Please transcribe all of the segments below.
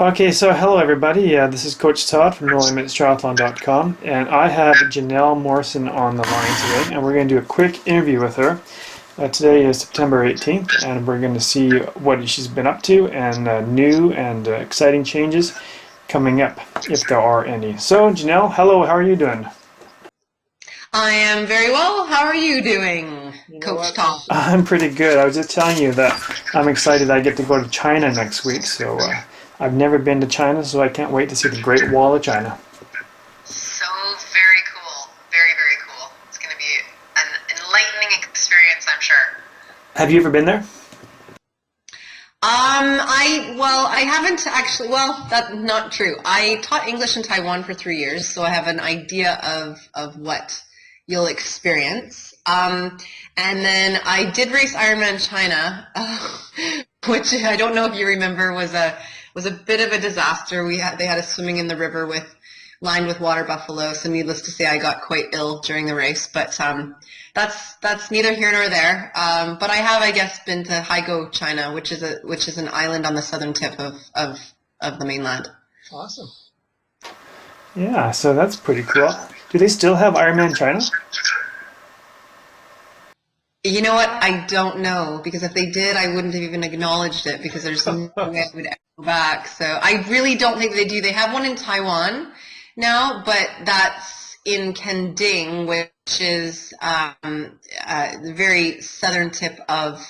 Okay, so hello everybody. This is Coach Todd from Limits Triathlon.com, and I have Janelle Morrison on the line today, and we're going to do a quick interview with her. Today is September 18th, and we're going to see what she's been up to and new and exciting changes coming up, if there are any. So, Janelle, hello, how are you doing? I am very well. How are you doing, Coach Todd? I'm pretty good. I was just telling you that I'm excited I get to go to China next week, so I've never been to China, so I can't wait to see the Great Wall of China. So very cool. Very, very cool. It's going to be an enlightening experience, I'm sure. Have you ever been there? I haven't actually, that's not true. I taught English in Taiwan for 3 years, so I have an idea of what you'll experience. And then I did race Ironman China, which I don't know if you remember was a bit of a disaster. They had us swimming in the river lined with water buffalo. So needless to say, I got quite ill during the race. But that's neither here nor there. But I have, I guess, been to Haigo, China, which is an island on the southern tip of the mainland. Awesome. Yeah, so that's pretty cool. Do they still have Ironman China? You know what? I don't know, because if they did, I wouldn't have even acknowledged it, because there's no way I would ever go back. So I really don't think they do. They have one in Taiwan now, but that's in Kending, which is the very southern tip of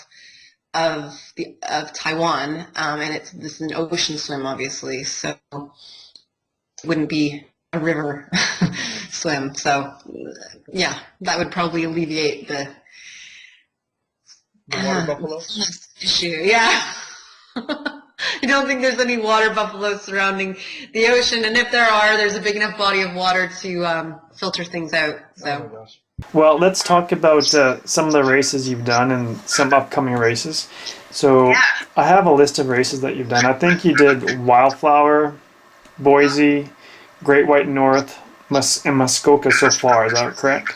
Taiwan, and this is an ocean swim, obviously, so it wouldn't be a river swim. So yeah, that would probably alleviate the water buffalo issue. Yeah. I don't think there's any water buffalo surrounding the ocean, and if there are, there's a big enough body of water to filter things out. So. Oh my gosh. Well, let's talk about some of the races you've done and some upcoming races. So Yeah. I have a list of races that you've done. I think you did Wildflower, Boise, Great White North, and Muskoka so far. Is that correct?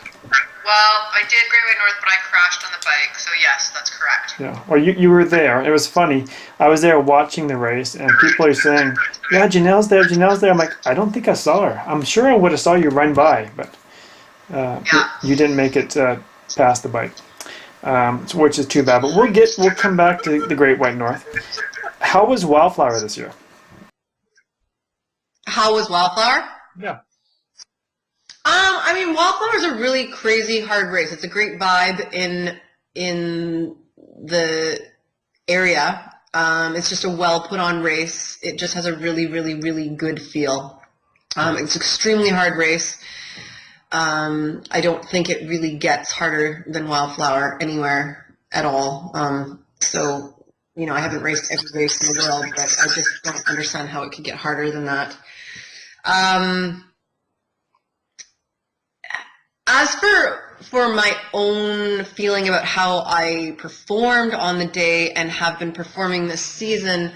Well, I did Great White North, but I crashed on the bike, so yes, that's correct. Yeah. Well, you were there. It was funny. I was there watching the race, and people are saying, "Yeah, Janelle's there. Janelle's there." I'm like, I don't think I saw her. I'm sure I would have saw you run by, but you didn't make it past the bike, which is too bad. But we'll come back to the Great White North. How was Wildflower this year? How was Wildflower? Yeah. I mean, Wildflower is a really crazy hard race. It's a great vibe in the area. It's just a well put on race. It just has a really, really, really good feel. It's an extremely hard race. I don't think it really gets harder than Wildflower anywhere at all. So, I haven't raced every race in the world, but I just don't understand how it could get harder than that. As for my own feeling about how I performed on the day and have been performing this season,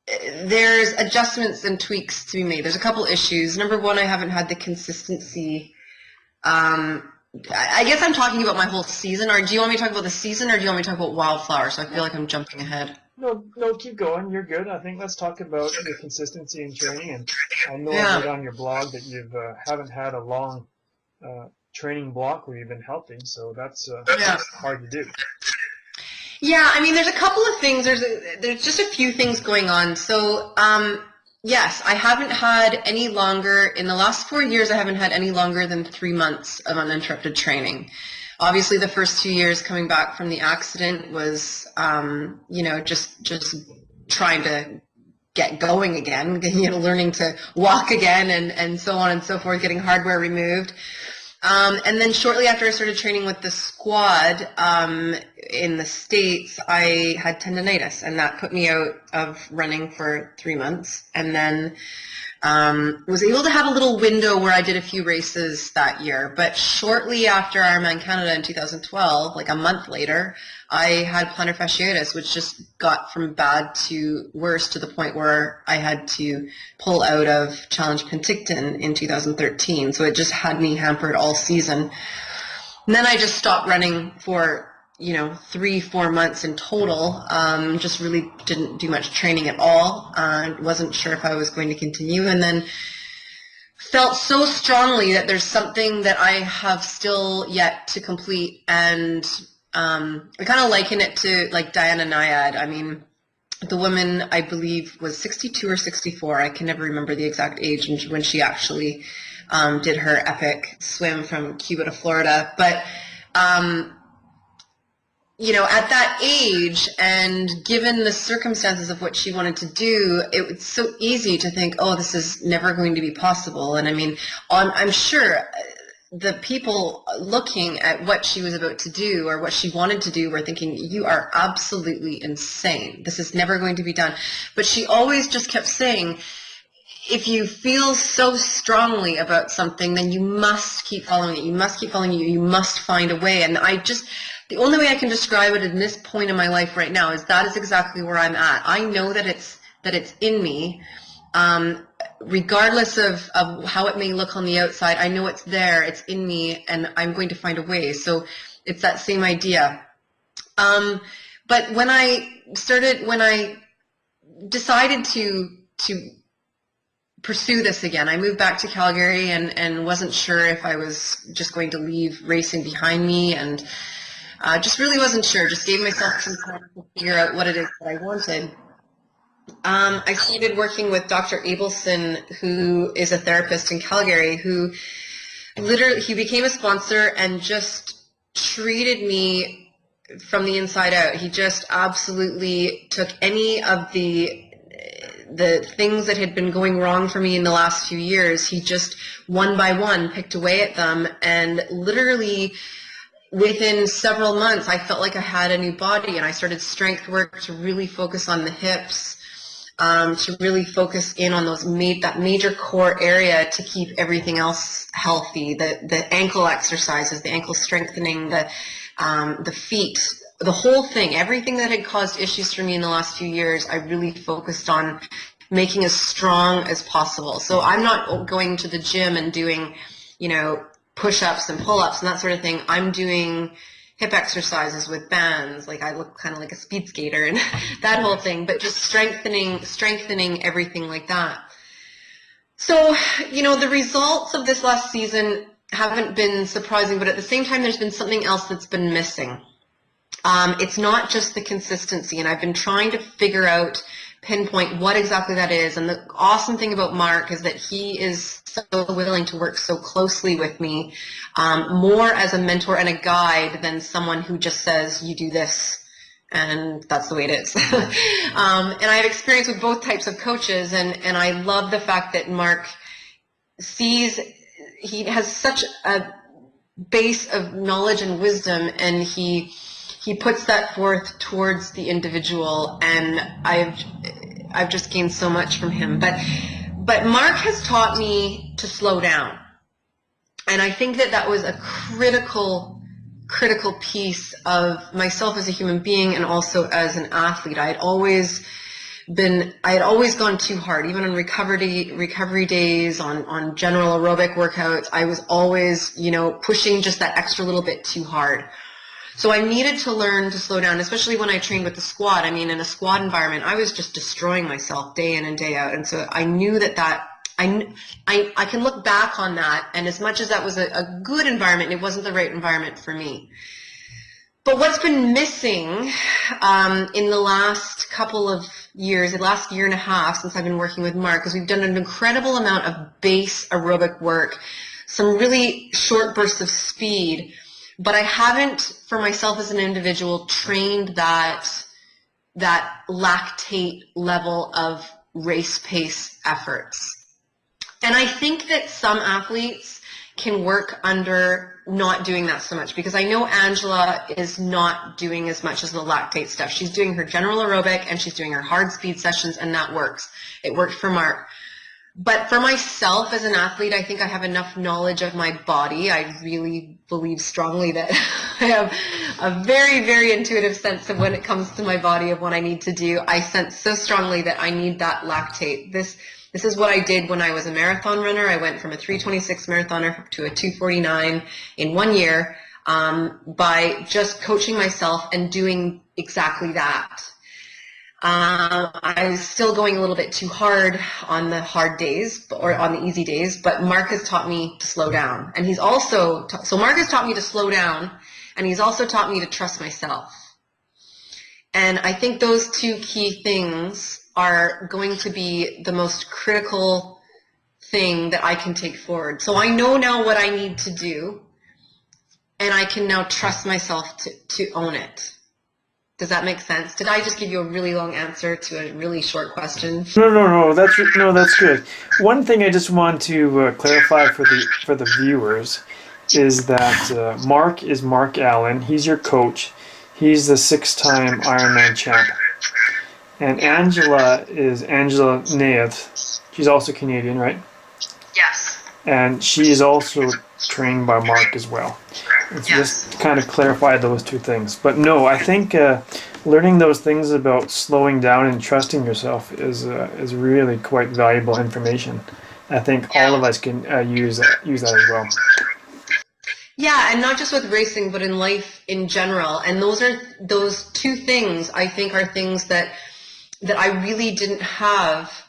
there's adjustments and tweaks to be made. There's a couple issues. Number one, I haven't had the consistency. I guess I'm talking about my whole season. Or do you want me to talk about the season, or do you want me to talk about Wildflower? So I feel like I'm jumping ahead. No, keep going. You're good. I think let's talk about your consistency in training. And I know I read on your blog that you haven't had a long training block where you've been helping, so that's hard to do. Yeah, I mean, there's a couple of things. There's just a few things going on. So, yes, I haven't had any longer, in the last 4 years, I haven't had any longer than 3 months of uninterrupted training. Obviously, the first 2 years coming back from the accident was, just trying to get going again, learning to walk again and so on and so forth, getting hardware removed. And then shortly after I started training with the squad in the States, I had tendonitis, and that put me out of running for 3 months. And then Was able to have a little window where I did a few races that year, but shortly after Ironman Canada in 2012, like a month later, I had plantar fasciitis, which just got from bad to worse to the point where I had to pull out of Challenge Penticton in 2013. So it just had me hampered all season. And then I just stopped running for 3-4 months in total. Just really didn't do much training at all. Wasn't sure if I was going to continue, and then felt so strongly that there's something that I have still yet to complete. And I kind of liken it to like Diana Nyad. I mean, the woman, I believe, was 62 or 64. I can never remember the exact age when she actually did her epic swim from Cuba to Florida. But at that age, and given the circumstances of what she wanted to do, it was so easy to think, oh, this is never going to be possible. And I mean, I'm sure the people looking at what she was about to do or what she wanted to do were thinking, you are absolutely insane. This is never going to be done. But she always just kept saying, if you feel so strongly about something, then you must keep following it. You must keep following it. You must find a way. And the only way I can describe it in this point in my life right now is that is exactly where I'm at. I know that it's in me, regardless of how it may look on the outside. I know it's there, it's in me, and I'm going to find a way. So it's that same idea. But when I decided to pursue this again, I moved back to Calgary and wasn't sure if I was just going to leave racing behind me, and just really wasn't sure. Just gave myself some time to figure out what it is that I wanted. I started working with Dr. Abelson, who is a therapist in Calgary, who literally, he became a sponsor and just treated me from the inside out. He just absolutely took any of the things that had been going wrong for me in the last few years. He just one by one picked away at them, and literally within several months, I felt like I had a new body, and I started strength work to really focus on the hips, to really focus in on that major core area to keep everything else healthy. The ankle exercises, the ankle strengthening, the feet, the whole thing, everything that had caused issues for me in the last few years, I really focused on making as strong as possible. So I'm not going to the gym and doing, push-ups and pull-ups and that sort of thing. I'm doing hip exercises with bands. Like, I look kind of like a speed skater and that whole thing, but just strengthening everything like that. So, the results of this last season haven't been surprising, but at the same time, there's been something else that's been missing. It's not just the consistency, and I've been trying to pinpoint what exactly that is. And the awesome thing about Mark is that he is so willing to work so closely with me, more as a mentor and a guide than someone who just says, you do this, and that's the way it is. And I have experience with both types of coaches, and I love the fact that Mark he has such a base of knowledge and wisdom, and he puts that forth towards the individual, and I've just gained so much from him. But Mark has taught me to slow down, and I think that was a critical piece of myself as a human being and also as an athlete. I had always gone too hard, even on recovery days, on general aerobic workouts. I was always, pushing just that extra little bit too hard. So I needed to learn to slow down, especially when I trained with the squad. I mean, in a squad environment, I was just destroying myself day in and day out. And so I knew that I can look back on that, and as much as that was a good environment, it wasn't the right environment for me. But what's been missing in the last couple of years, the last year and a half since I've been working with Mark, is we've done an incredible amount of base aerobic work, some really short bursts of speed, but I haven't, for myself as an individual, trained that lactate level of race pace efforts. And I think that some athletes can work under not doing that so much, because I know Angela is not doing as much as the lactate stuff. She's doing her general aerobic and she's doing her hard speed sessions, and that works. It worked for Mark. But for myself as an athlete, I think I have enough knowledge of my body. I really believe strongly that I have a very, very intuitive sense of when it comes to my body of what I need to do. I sense so strongly that I need that lactate. This is what I did when I was a marathon runner. I went from a 3:26 marathoner to a 2:49 in 1 year by just coaching myself and doing exactly that. I was still going a little bit too hard on the hard days or on the easy days, but Mark has taught me to slow down. And he's also, so Mark has taught me to slow down, and he's also taught me to trust myself. And I think those two key things are going to be the most critical thing that I can take forward. So I know now what I need to do, and I can now trust myself to own it. Does that make sense? Did I just give you a really long answer to a really short question? No. That's good. One thing I just want to clarify for the viewers is that Mark is Mark Allen. He's your coach. He's the 6-time Ironman champ. And Angela is Angela Naeth. She's also Canadian, right? Yes. And she is also trained by Mark as well. It's Yes. just kind of clarify those two things. But no, I think learning those things about slowing down and trusting yourself is really quite valuable information. I think all of us can use that as well. Yeah, and not just with racing, but in life in general. And those two things, I think, are things that I really didn't have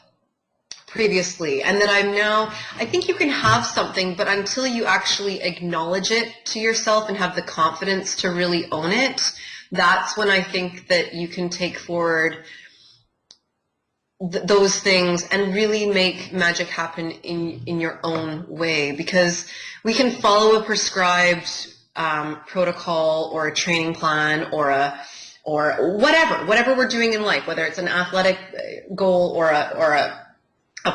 previously, and that I'm now, I think you can have something, but until you actually acknowledge it to yourself and have the confidence to really own it, that's when I think that you can take forward those things and really make magic happen in your own way. Because we can follow a prescribed protocol or a training plan or whatever we're doing in life, whether it's an athletic goal or a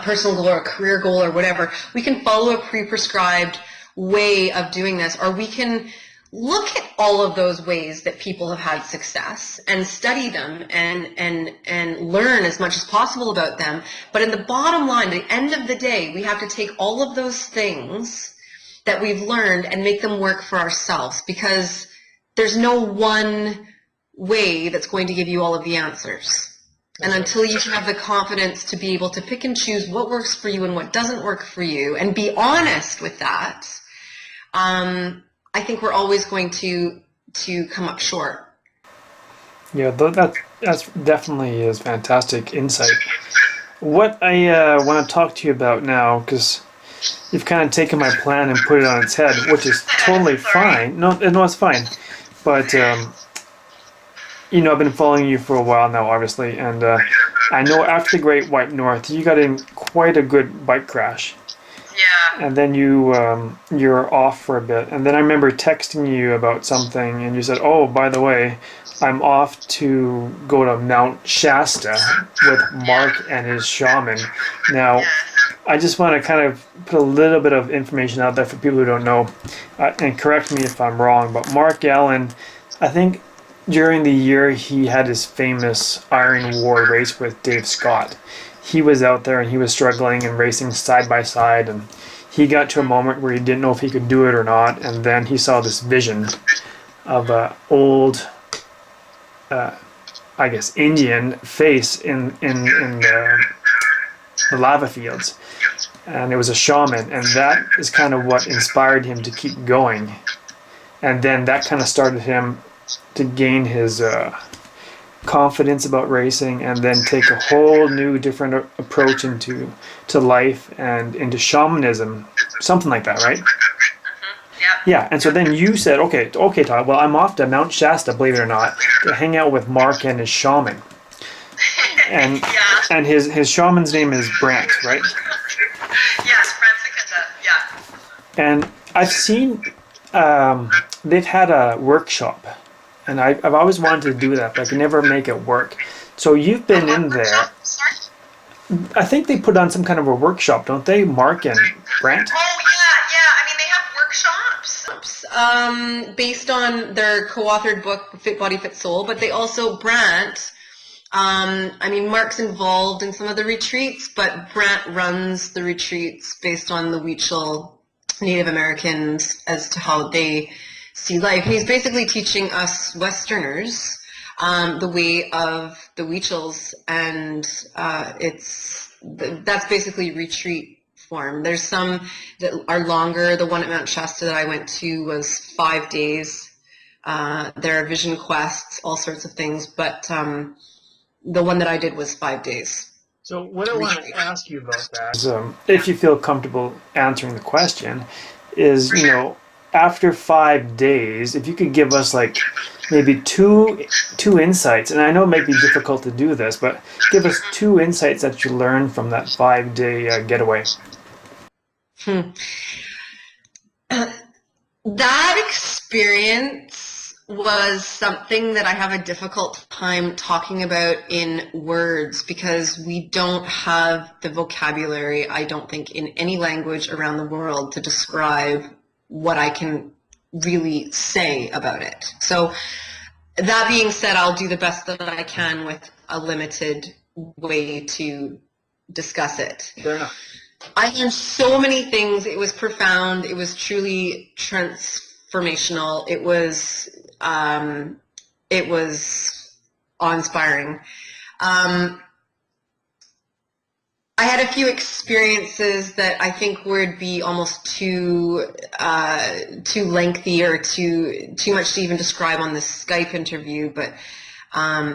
personal goal or a career goal or whatever. We can follow a pre-prescribed way of doing this, or we can look at all of those ways that people have had success and study them and learn as much as possible about them. But in the bottom line, at the end of the day, we have to take all of those things that we've learned and make them work for ourselves, because there's no one way that's going to give you all of the answers. And until you have the confidence to be able to pick and choose what works for you and what doesn't work for you, and be honest with that, I think we're always going to come up short. Yeah, that's definitely is fantastic insight. What I want to talk to you about now, because you've kind of taken my plan and put it on its head, which is totally fine. No, it's fine. But I've been following you for a while now, obviously, and I know after the Great White North, you got in quite a good bike crash. Yeah. And then you're off for a bit, and then I remember texting you about something, and you said, "Oh, by the way, I'm off to go to Mount Shasta with Mark and his shaman." Now, I just want to kind of put a little bit of information out there for people who don't know, and correct me if I'm wrong, but Mark Allen, I think during the year he had his famous Iron War race with Dave Scott. He was out there and he was struggling and racing side by side, and he got to a moment where he didn't know if he could do it or not, and then he saw this vision of an old, I guess, Indian face in the lava fields, and it was a shaman, and that is kind of what inspired him to keep going, and then that kind of started him to gain his confidence about racing, and then take a whole new different approach to life and into shamanism, something like that, right? Yeah, and so then you said, okay, Todd, well, I'm off to Mount Shasta, believe it or not, to hang out with Mark and his shaman. And and his shaman's name is Brant, right? Yes, Brant Secunda, yeah. And I've seen they've had a workshop, and I've always wanted to do that, but I could never make it work. So you've been in there. Sorry? I think they put on some kind of a workshop, don't they, Mark and Brant? Oh, yeah. I mean, they have workshops based on their co-authored book, Fit Body, Fit Soul, but they also, Brant I mean, Mark's involved in some of the retreats, but Brant runs the retreats based on the Wheatshell Native Americans as to how they see life. And he's basically teaching us Westerners the way of the Wheatshells, and that's basically retreat form. There's some that are longer. The one at Mount Shasta that I went to was 5 days. There are vision quests, all sorts of things, but the one that I did was 5 days. So what I want to ask you about that is, if you feel comfortable answering the question, is, after 5 days, if you could give us like maybe two insights, and I know it might be difficult to do this, but give us 2 insights that you learned from that 5-day getaway. That experience was something that I have a difficult time talking about in words, because we don't have the vocabulary, I don't think, in any language around the world to describe what I can really say about it. So that being said, I'll do the best that I can with a limited way to discuss it. Fair enough. I learned so many things. It was profound. It was truly transformational. It was awe-inspiring. I had a few experiences that I think would be almost too lengthy or too much to even describe on this Skype interview, but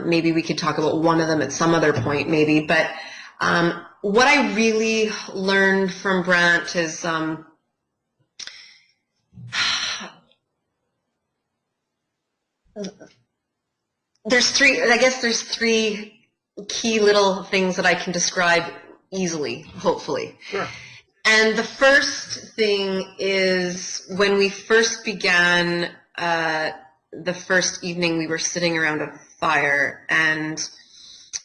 maybe we could talk about one of them at some other point, maybe. But what I really learned from Brant is there's three key little things that I can describe easily, hopefully. Sure. And the first thing is when we first began the first evening, we were sitting around a fire, and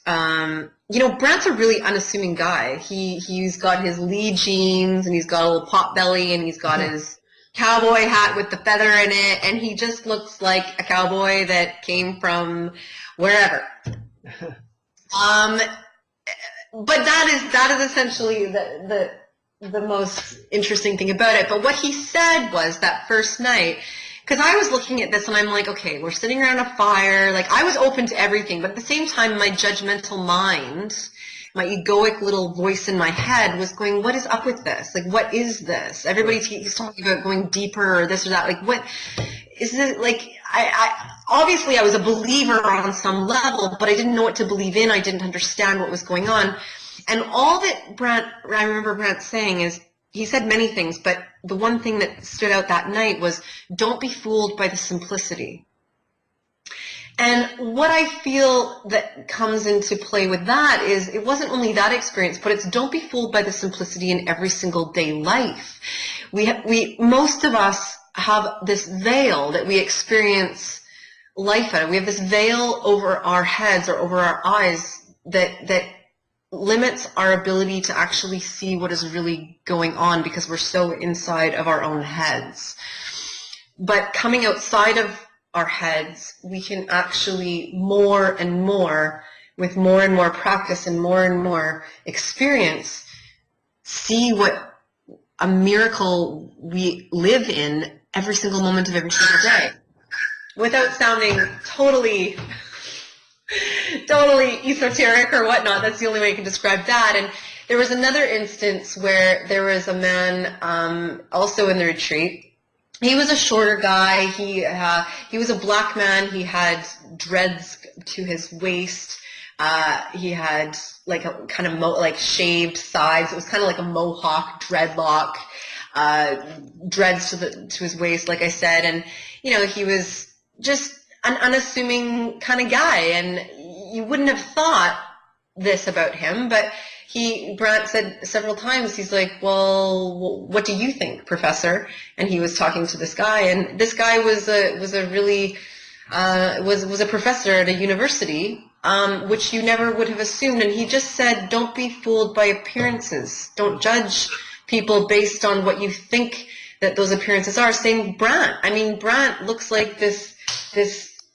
Brant's a really unassuming guy. He's got his Lee jeans, and he's got a little pot belly, and he's got his cowboy hat with the feather in it, and he just looks like a cowboy that came from wherever. But that is essentially the most interesting thing about it. But what he said was that first night, because I was looking at this and I'm like, okay, we're sitting around a fire. Like, I was open to everything, but at the same time, my judgmental mind, my egoic little voice in my head was going, what is up with this? Like, what is this? He's talking about going deeper or this or that. Like, what is this? Like, I obviously I was a believer on some level, but I didn't know what to believe in. I didn't understand what was going on. And all that I remember Brant saying is, he said many things, but the one thing that stood out that night was, don't be fooled by the simplicity. And what I feel that comes into play with that is, it wasn't only that experience, but it's don't be fooled by the simplicity in every single day life. Most of us have this veil that we experience life out of. We have this veil over our heads or over our eyes that limits our ability to actually see what is really going on, because we're so inside of our own heads. But coming outside of our heads, we can actually more and more, with more and more practice and more experience, see what a miracle we live in every single moment of every single day, without sounding totally esoteric or whatnot. That's the only way I can describe that. And there was another instance where there was a man also in the retreat. He was a shorter guy. He was a black man. He had dreads to his waist. He had like a kind of shaved sides. It was kind of like a mohawk dreadlock, dreads to his waist, like I said. And he was just an unassuming kind of guy, and you wouldn't have thought this about him, but Brant said several times, he's like, well, what do you think, Professor? And he was talking to this guy, and this guy was a professor at a university, which you never would have assumed. And he just said, don't be fooled by appearances. Don't judge people based on what you think that those appearances are. Same Brant. I mean, Brant looks like this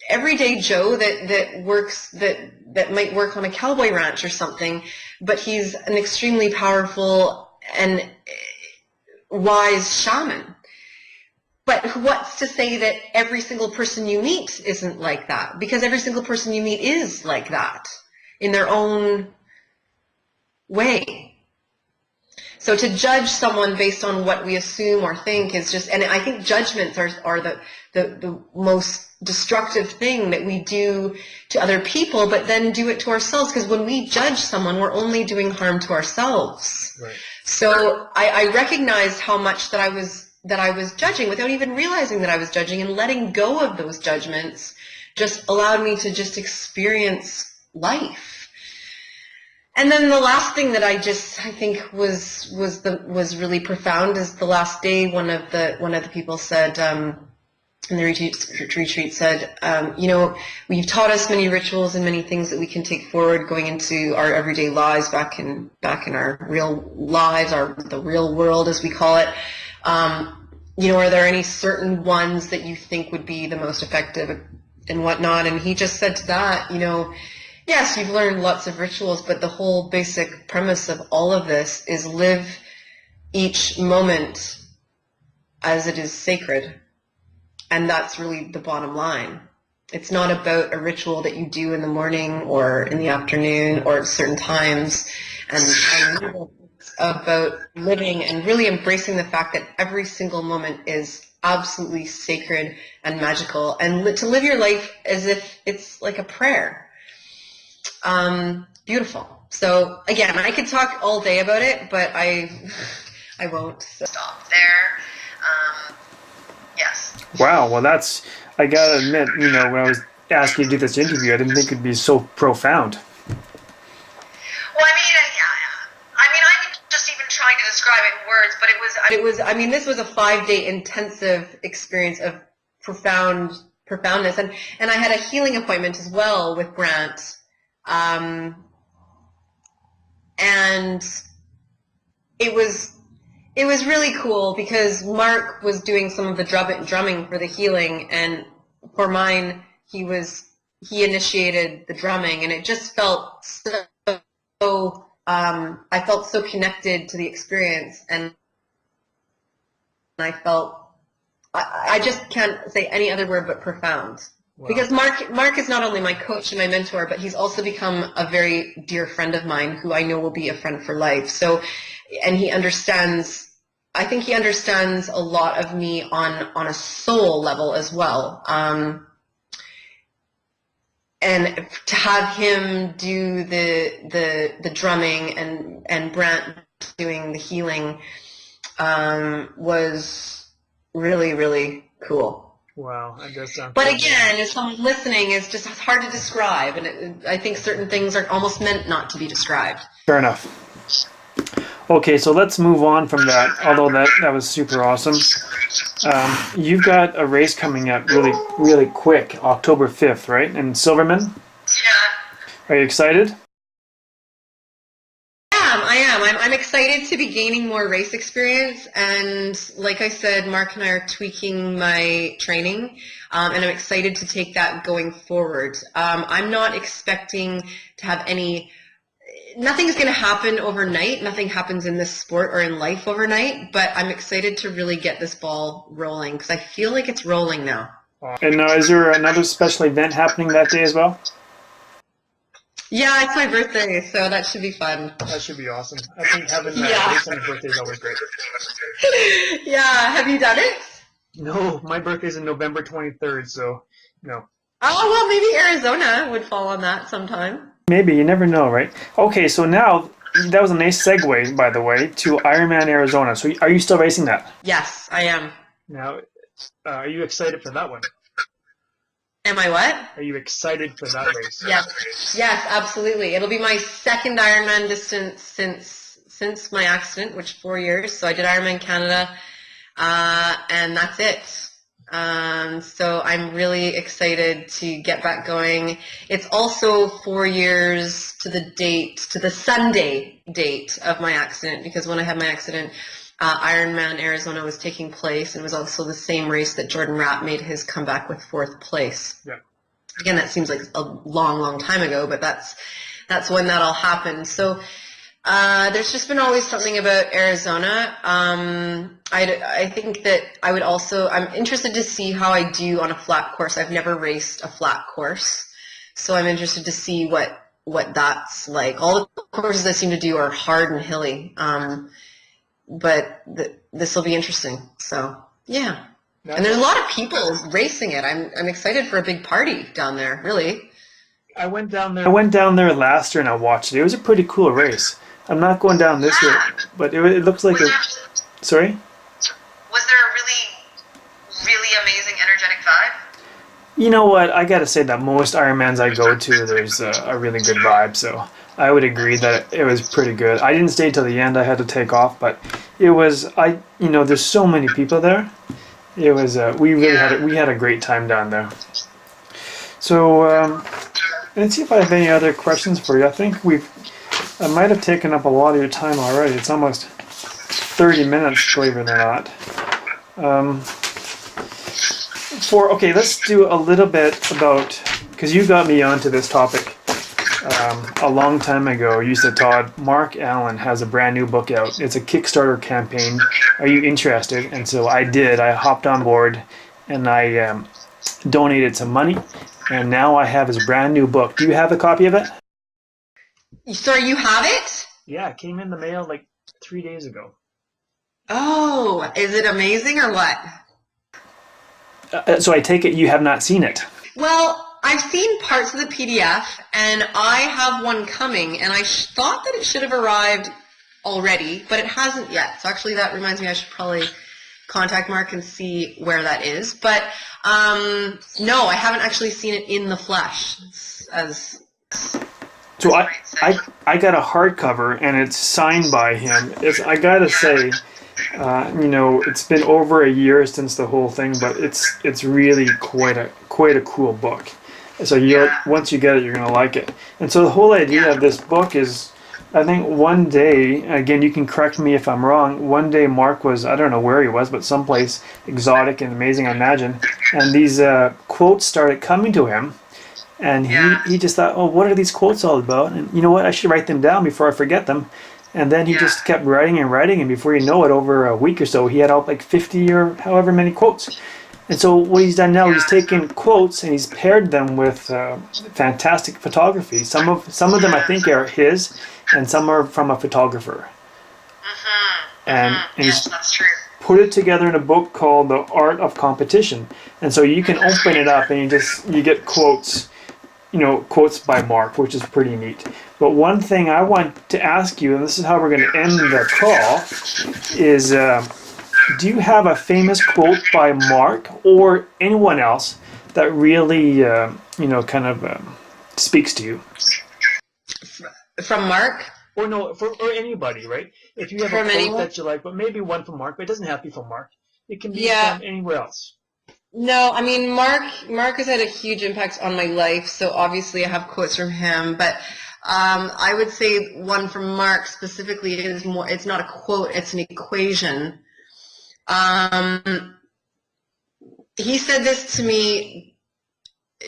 everyday Joe that works, that might work on a cowboy ranch or something, but he's an extremely powerful and wise shaman. But what's to say that every single person you meet isn't like that? Because every single person you meet is like that in their own way. So to judge someone based on what we assume or think is just, and I think judgments are the most destructive thing that we do to other people, but then do it to ourselves, because when we judge someone, we're only doing harm to ourselves. Right. So I recognized how much that I was judging without even realizing that I was judging, and letting go of those judgments just allowed me to just experience life. And then the last thing that I think was really profound is the last day. One of the people said in the retreat said, you've taught us many rituals and many things that we can take forward going into our everyday lives, back in our real lives, the real world as we call it. Are there any certain ones that you think would be the most effective and whatnot? And he just said to that, yes, you've learned lots of rituals, but the whole basic premise of all of this is live each moment as it is sacred. And that's really the bottom line. It's not about a ritual that you do in the morning or in the afternoon or at certain times. And it's about living and really embracing the fact that every single moment is absolutely sacred and magical, and to live your life as if it's like a prayer. Beautiful. So again, I could talk all day about it, but I won't. So. Stop there. Yes. Wow. Well, I gotta admit, when I was asking you to do this interview, I didn't think it'd be so profound. Well, I'm just even trying to describe it in words, but this was a 5-day intensive experience of profoundness, and I had a healing appointment as well with Grant. And it was really cool because Mark was doing some of the drumming for the healing, and for mine, he initiated the drumming, and it just felt so I felt so connected to the experience, and I felt, I just can't say any other word but profound. Wow. Because Mark is not only my coach and my mentor, but he's also become a very dear friend of mine who I know will be a friend for life. So, and I think he understands a lot of me on a soul level as well. And to have him do the drumming and Brant doing the healing was really, really cool. Wow, that does sound. But again, as someone listening, it's just hard to describe, and I think certain things are almost meant not to be described. Fair enough. Okay, so let's move on from that. Although that was super awesome. You've got a race coming up really, really quick, October 5th, right? In Silverman? Yeah. Are you excited? I am. I'm excited to be gaining more race experience, and like I said, Mark and I are tweaking my training, and I'm excited to take that going forward. I'm not expecting to have nothing's going to happen overnight. Nothing happens in this sport or in life overnight, but I'm excited to really get this ball rolling because I feel like it's rolling now. And is there another special event happening that day as well? Yeah, it's my birthday, so that should be fun. That should be awesome. I think having a race on your birthday is always great. Yeah, have you done it? No, my birthday's in November 23rd, so no. Oh, well, maybe Arizona would fall on that sometime. Maybe, you never know, right? Okay, so now, that was a nice segue, by the way, to Ironman Arizona. So are you still racing that? Yes, I am. Now, are you excited for that one? Am I what? Are you excited for that race? Yes, absolutely. It'll be my second Ironman distance since my accident, which 4 years. So I did Ironman Canada, and that's it. So I'm really excited to get back going. It's also 4 years to the Sunday date of my accident, because when I had my accident, Ironman Arizona was taking place, and it was also the same race that Jordan Rapp made his comeback with 4th place. Yeah. again, that seems like a long time ago, but that's when that all happened. So there's just been always something about Arizona. I think that I'm interested to see how I do on a flat course. I've never raced a flat course, so I'm interested to see what that's like. All the courses I seem to do are hard and hilly, but this will be interesting. So yeah. And there's a lot of people racing it. I'm excited for a big party down there, really. I went down there last year and I watched it. It was a pretty cool race. I'm not going down this year, but it looks like sorry? Was there a really amazing energetic vibe? You know what? I gotta say that most Ironmans I go to, there's a really good vibe. So I would agree that it was pretty good. I didn't stay till the end. I had to take off, but it was there's so many people there. It was we had a great time down there. So let's see if I have any other questions for you. I think I might have taken up a lot of your time already. It's almost 30 minutes, believe it or not. Okay, let's do a little bit about, because you got me onto this topic a long time ago. You said, Todd, Mark Allen has a brand new book out. It's a Kickstarter campaign. Are you interested? And so I did. I hopped on board and I donated some money. And now I have his brand new book. Do you have a copy of it? Sorry, you have it? Yeah, it came in the mail like 3 days ago. Oh, is it amazing or what? So I take it you have not seen it. Well, I've seen parts of the PDF, and I have one coming, and I thought that it should have arrived already, but it hasn't yet. So actually that reminds me I should probably contact Mark and see where that is. But no, I haven't actually seen it in the flesh. So I got a hardcover, and it's signed by him. I gotta say, it's been over a year since the whole thing, but it's really quite a cool book. So once you get it, you're gonna like it. And so the whole idea of this book is, I think one day, again, you can correct me if I'm wrong, one day Mark was, I don't know where he was, but someplace exotic and amazing, I imagine, and these quotes started coming to him. And he just thought, oh, what are these quotes all about? And you know what? I should write them down before I forget them. And then he just kept writing and writing, and before you know it, over a week or so, he had out like 50 or however many quotes. And so what he's done now, he's taken quotes and he's paired them with fantastic photography. Some of them I think are his, and some are from a photographer. And yes, that's true. Put it together in a book called The Art of Competition. And so you can open it up and you get quotes. Quotes by Mark, which is pretty neat. But one thing I want to ask you, and this is how we're going to end the call, is do you have a famous quote by Mark or anyone else that really, kind of speaks to you? From Mark? Or anybody, right? If you have a quote that you like, but maybe one from Mark, but it doesn't have to be from Mark. It can be from anywhere else. No, I mean, Mark has had a huge impact on my life, so obviously I have quotes from him, but I would say one from Mark specifically is more, it's not a quote, it's an equation. He said this to me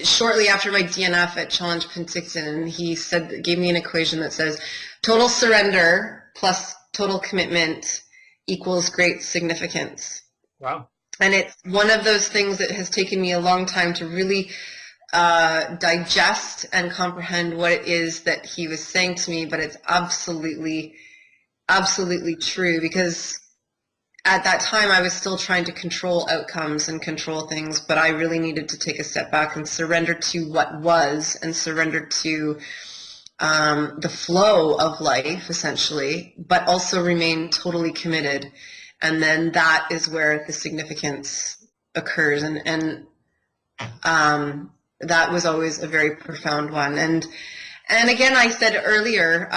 shortly after my DNF at Challenge Penticton. He gave me an equation that says total surrender plus total commitment equals great significance. Wow. And it's one of those things that has taken me a long time to really digest and comprehend what it is that he was saying to me, but it's absolutely true, because at that time I was still trying to control outcomes and control things, but I really needed to take a step back and surrender to what was, and surrender to the flow of life, essentially, but also remain totally committed. And then that is where the significance occurs. And that was always a very profound one. And again, I said earlier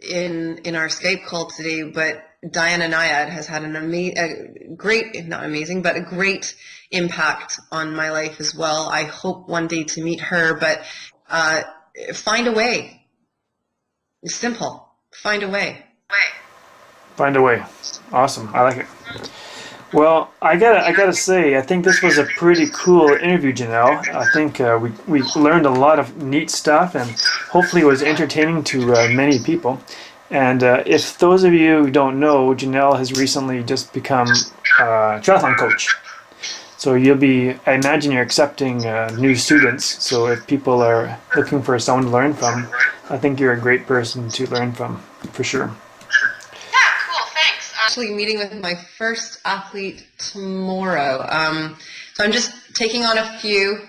in our Skype call today, but Diana Nyad has had a great impact on my life as well. I hope one day to meet her, but find a way. It's simple. Find a way. Find a way. Awesome. I like it. Well, I gotta say, I think this was a pretty cool interview, Janelle. I think we learned a lot of neat stuff, and hopefully it was entertaining to many people. And if those of you who don't know, Janelle has recently just become a triathlon coach. So I imagine you're accepting new students. So if people are looking for someone to learn from, I think you're a great person to learn from, for sure. Yeah, cool, thanks. Actually meeting with my first athlete tomorrow. So I'm just taking on a few,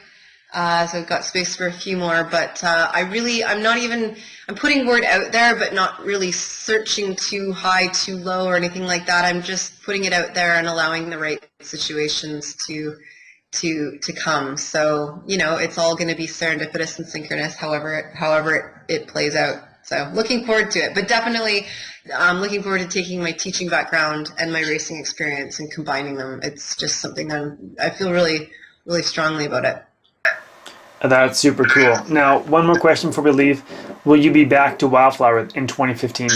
so I've got space for a few more, but I'm putting word out there, but not really searching too high, too low, or anything like that. I'm just putting it out there and allowing the right situations to come. So, it's all going to be serendipitous and synchronous, however it plays out. So looking forward to it, but definitely I'm looking forward to taking my teaching background and my racing experience and combining them. It's just something that I feel really, really strongly about it. That's super cool. Now, one more question before we leave. Will you be back to Wildflower in 2015?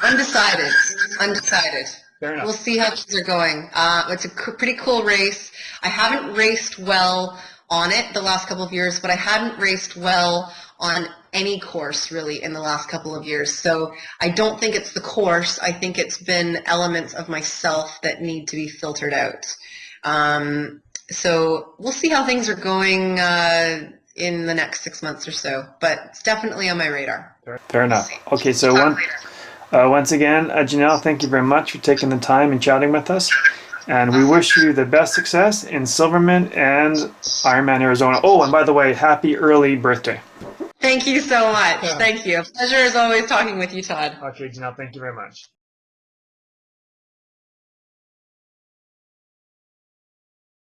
Undecided. Undecided. Fair enough. We'll see how things are going. It's a pretty cool race. I haven't raced well on it the last couple of years, but I hadn't raced well on any course really in the last couple of years. So I don't think it's the course. I think it's been elements of myself that need to be filtered out. So we'll see how things are going in the next 6 months or so, but it's definitely on my radar. Fair enough. Okay, so once again, Janelle, thank you very much for taking the time and chatting with us. And we wish you the best success in Silverman and Ironman Arizona. Oh, and by the way, happy early birthday. Thank you so much. Thank you. A pleasure as always talking with you, Todd. Okay, Janelle, thank you very much.